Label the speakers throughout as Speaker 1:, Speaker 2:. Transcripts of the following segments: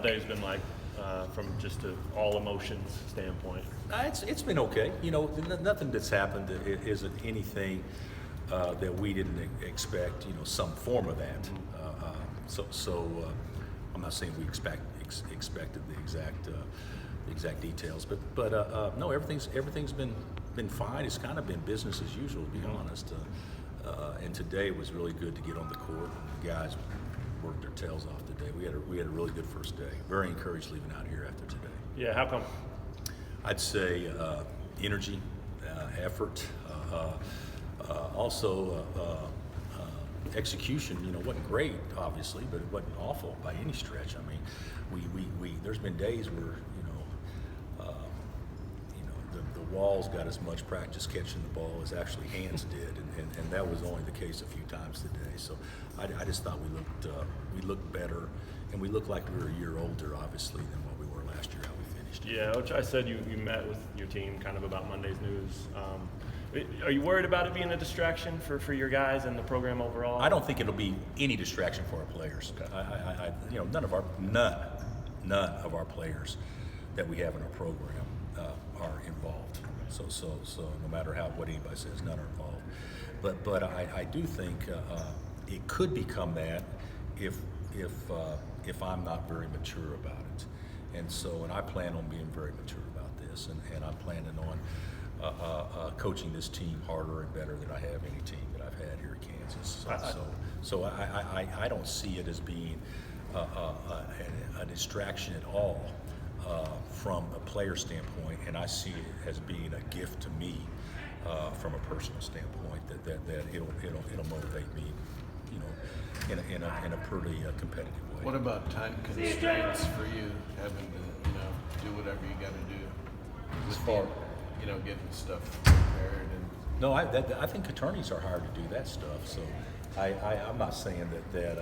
Speaker 1: Day's been like from just an all emotions standpoint.
Speaker 2: It's been okay. Nothing that's happened isn't anything that we didn't expect. Some form of that. I'm not saying we expected the exact details, but no, everything's been fine. It's kind of been business as usual, to be honest. And today was really good to get on the court. The guys worked their tails off today. We had a really good first day. Very encouraged leaving out here after today.
Speaker 1: Yeah, how come?
Speaker 2: I'd say energy, effort, also execution. Wasn't great, obviously, but it wasn't awful by any stretch. I mean, we there's been days where the walls got as much practice catching the ball as actually hands did, and that was only the case a few times today. So I just thought we looked better, and we looked like we were a year older, obviously, than what we were last year. How we finished.
Speaker 1: Yeah, which I said you met with your team kind of about Monday's news. Are you worried about it being a distraction for your guys and the program overall?
Speaker 2: I don't think it'll be any distraction for our players. Okay. None of our players that we have in our program are involved. So no matter what anybody says, none are involved. But I do think it could become that if I'm not very mature about it. And I plan on being very mature about this, and I'm planning on coaching this team harder and better than I have any team that I've had here at Kansas. So I don't see it as being a distraction at all from a player standpoint, and I see it as being a gift to me from a personal standpoint that it'll motivate me, in a pretty competitive way.
Speaker 3: What about time constraints for you, having to do whatever you got to do?
Speaker 2: As far
Speaker 3: getting stuff prepared and.
Speaker 2: No, I think attorneys are hired to do that stuff. So I'm not saying that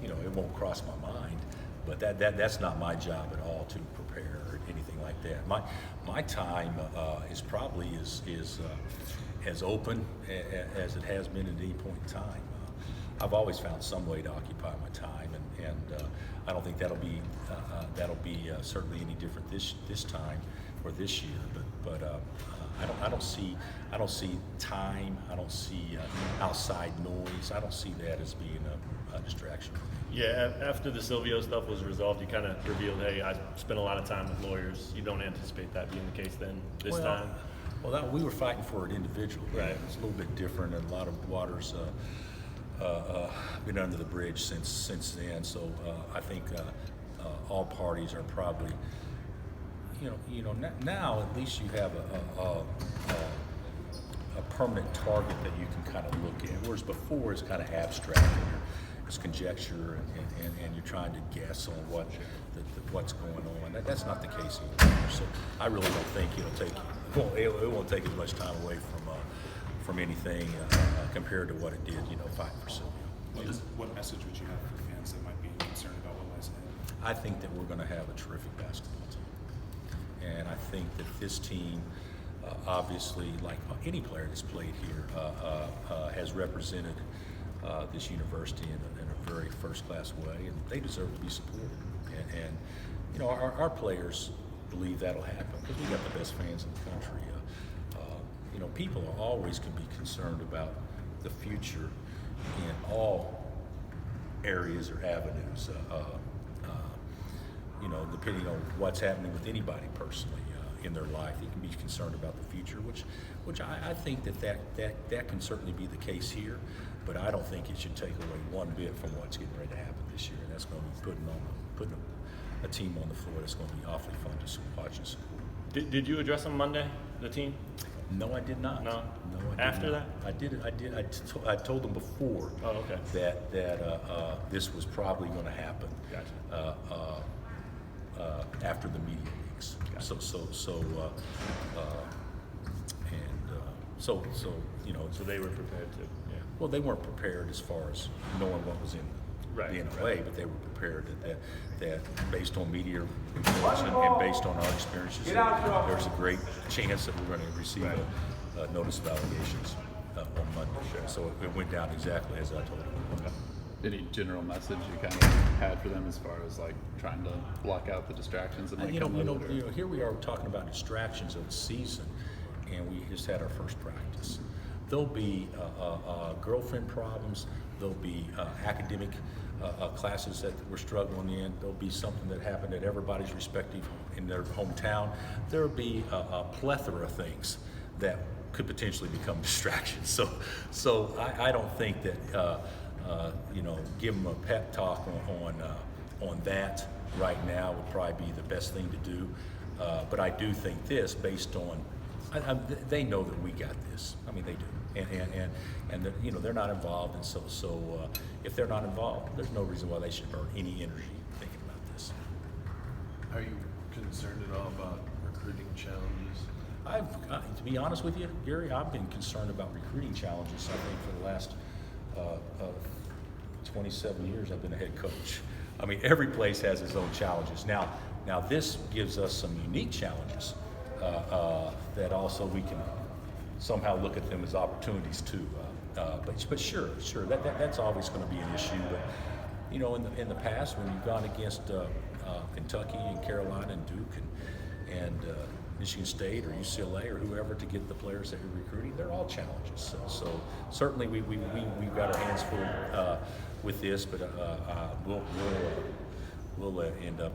Speaker 2: it won't cross my mind, but that's not my job at all to prepare or anything like that. My time is probably as open as it has been at any point in time. I've always found some way to occupy my time, and I don't think that'll be certainly any different this time or this year. But I don't see time. I don't see outside noise. I don't see that as being a distraction.
Speaker 1: Yeah, after the Silvio stuff was resolved, you kind of revealed, hey, I spent a lot of time with lawyers. You don't anticipate that being the case then this time?
Speaker 2: Well, we were fighting for an individual.
Speaker 1: Right.
Speaker 2: It's a little bit different, and a lot of waters been under the bridge since then. So I think all parties are probably, now at least you have a permanent target that you can kind of look at, whereas before it's kind of abstract. It's conjecture, and you're trying to guess on what's going on. That's not the case anymore. So I really don't think it won't take as much time away from anything compared to what it did, fighting for Silvio.
Speaker 4: What message would you have for fans that might be concerned about what lies ahead?
Speaker 2: I think that we're going to have a terrific basketball team, and I think that this team, obviously, like any player that's played here, has represented this university in a very first-class way, and they deserve to be supported. And our players believe that'll happen because we got the best fans in the country. People always can be concerned about the future in all areas or avenues. Depending on what's happening with anybody personally in their life, they can be concerned about the future, which I think that can certainly be the case here. But I don't think it should take away one bit from what's getting ready to happen this year, and that's going to be putting a team on the floor that's going to be awfully fun to watch and support.
Speaker 1: Did you address them Monday, the team?
Speaker 2: No, I did not.
Speaker 1: No.
Speaker 2: I did
Speaker 1: After
Speaker 2: not.
Speaker 1: that?
Speaker 2: I did. I told them before.
Speaker 1: Oh, okay.
Speaker 2: That this was probably going to happen.
Speaker 1: Gotcha.
Speaker 2: After the media weeks. Gotcha.
Speaker 1: So they were prepared to. Yeah.
Speaker 2: Well, they weren't prepared as far as knowing what was in the NLA, but they were prepared that based on media reports and based on our experiences, there's a great chance that we're going to receive a notice of allegations on Monday.
Speaker 1: Sure.
Speaker 2: So it went down exactly as I told them.
Speaker 1: Okay.
Speaker 5: any general message you kind of had for them as far as like trying to block out the distractions that might come with it?
Speaker 2: Here we are talking about distractions of the season, and we just had our first practice. There'll be girlfriend problems. There'll be academic classes that we're struggling in. There'll be something that happened at everybody's respective in their hometown. There'll be a plethora of things that could potentially become distractions. So I don't think that give them a pep talk on that right now would probably be the best thing to do. But I do think this, based on, they know that we got this. I mean, they do, and they're not involved, and so if they're not involved, there's no reason why they should burn any energy thinking about this.
Speaker 3: Are you concerned at all about recruiting challenges?
Speaker 2: To be honest with you, Gary, I've been concerned about recruiting challenges. I think for the last 27 years I've been a head coach. I mean, every place has its own challenges. Now this gives us some unique challenges that also we can somehow look at them as opportunities too. But sure, that's always going to be an issue. But in the past, when you've gone against Kentucky and Carolina and Duke and Michigan State or UCLA or whoever to get the players that you're recruiting, they're all challenges. So certainly we've got our hands full with this, but we'll end up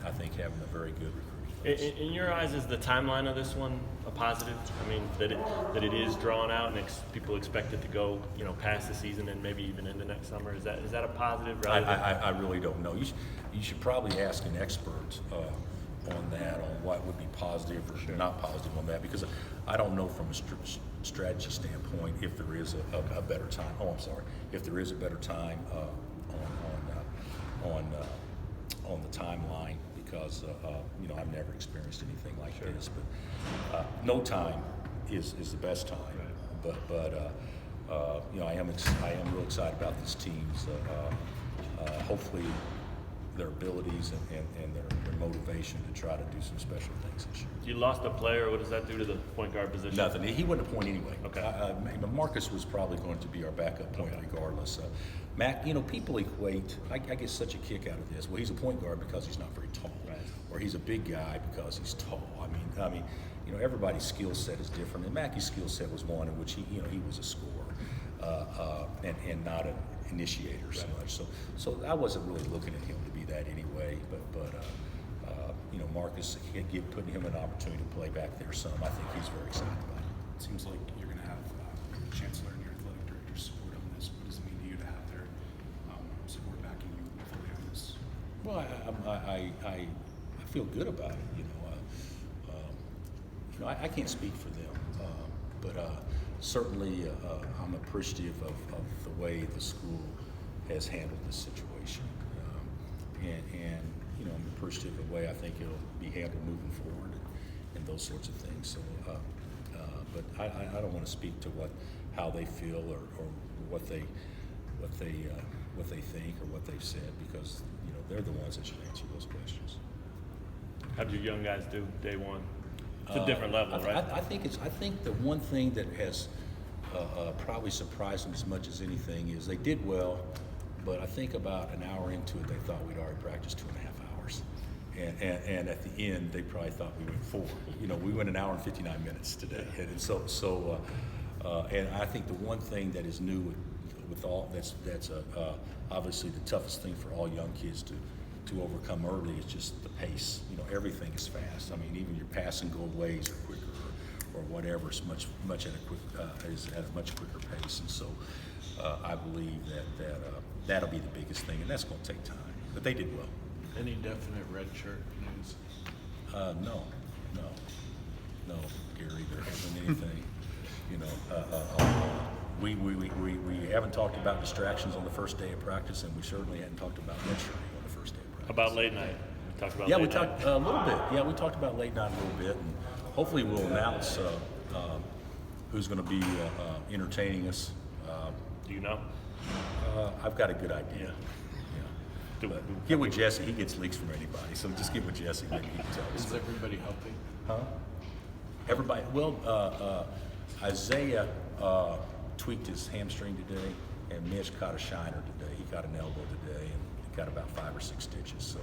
Speaker 2: I think having a very good recruiting class.
Speaker 1: In your eyes, is the timeline of this one a positive? I mean, that it is drawn out and people expect it to go past the season and maybe even into next summer. Is that a positive?
Speaker 2: I really don't know. You should probably ask an expert on that, on what would be positive or not positive on that, because I don't know from a strategy standpoint if there is a better time. If there is a better time on the timeline, because I've never experienced anything like this. But no time is the best time. But I am real excited about this team's hopefully their abilities and their motivation to try to do some special things this year.
Speaker 1: You lost a player. What does that do to the point guard position?
Speaker 2: Nothing. He wasn't a point anyway.
Speaker 1: Okay.
Speaker 2: Marcus was probably going to be our backup point regardless. Mac, people equate. I get such a kick out of this. Well, he's a point guard because he's not very tall,
Speaker 1: right, or
Speaker 2: he's a big guy because he's tall. I mean, everybody's skill set is different, and Mackey's skill set was one in which he was a scorer and not an initiator so much. So I wasn't really looking at him to be that anyway. But Marcus, putting him an opportunity to play back there some, I think he's very excited about it.
Speaker 4: It seems like you're going to have Chancellor and your athletic director's support on this. What does it mean to you to have their support backing you fully on this?
Speaker 2: Well, I feel good about it. I can't speak for them, but certainly I'm appreciative of the way the school has handled this situation, and I'm appreciative of the way I think it'll be handled moving forward and those sorts of things. So, but I don't want to speak to how they feel or what they think or what they've said, because they're the ones that should answer those questions.
Speaker 1: How'd your young guys do day one? It's a different level, right?
Speaker 2: I think the one thing that has probably surprised them as much as anything is they did well, but I think about an hour into it, they thought we'd already practiced 2.5 hours. And at the end, they probably thought we went 4. We went an hour and 59 minutes today. And so and I think the one thing that is new with all, that's obviously the toughest thing for all young kids to overcome early is just the pace. Everything is fast. I mean, even your pass and goal ways are quicker or whatever. It's much at a much quicker pace. And so I believe that'll be the biggest thing, and that's going to take time. But they did well.
Speaker 3: Any definite red shirt news?
Speaker 2: No, Gary. There hasn't anything. We haven't talked about distractions on the first day of practice, and we certainly hadn't talked about redshirting on the first day of practice.
Speaker 1: About late night? We talked about
Speaker 2: we
Speaker 1: late
Speaker 2: talked
Speaker 1: night.
Speaker 2: a little bit. Yeah, we talked about late night a little bit, and hopefully we'll announce who's going to be entertaining us.
Speaker 1: Do you know?
Speaker 2: I've got a good idea. Get with Jesse. He gets leaks from anybody, so just get with Jesse. Maybe he can tell us.
Speaker 3: Is everybody healthy?
Speaker 2: Huh? Everybody. Well, Isaiah tweaked his hamstring today, and Mitch caught a shiner today. He caught an elbow today, and he got about 5 or 6 stitches. So,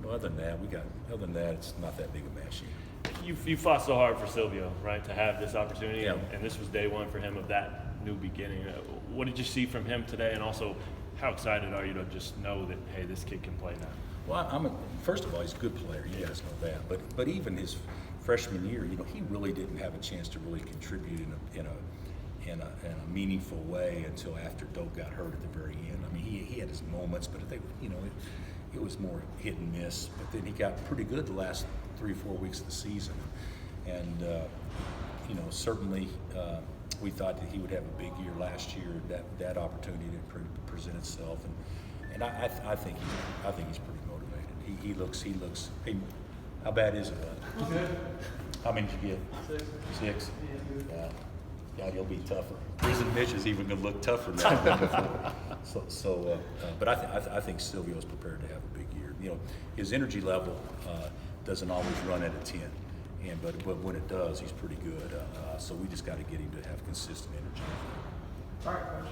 Speaker 2: other than that, it's not that big a match yet.
Speaker 1: You fought so hard for Silvio, right, to have this opportunity,
Speaker 2: Yeah.
Speaker 1: and this was day one for him of that new beginning. What did you see from him today, and also how excited are you to just know that, hey, this kid can play now?
Speaker 2: Well, first of all, he's a good player. You guys know that. But even his freshman year, he really didn't have a chance to really contribute in a meaningful way until after Doak got hurt at the very end. I mean, he had his moments, but it was more hit and miss. But then he got pretty good the last 3 or 4 weeks of the season, and certainly we thought that he would have a big year last year. That opportunity didn't present itself, and I think he's pretty motivated. He looks. Hey, how bad is it? How many did you get? 6. Yeah. God, he'll be tougher. Prison Mitch is even going to look tougher now than before. But I think Silvio's prepared to have a big year. His energy level doesn't always run at a 10, but when it does, he's pretty good. So we just got to get him to have consistent energy.
Speaker 6: All right, Coach.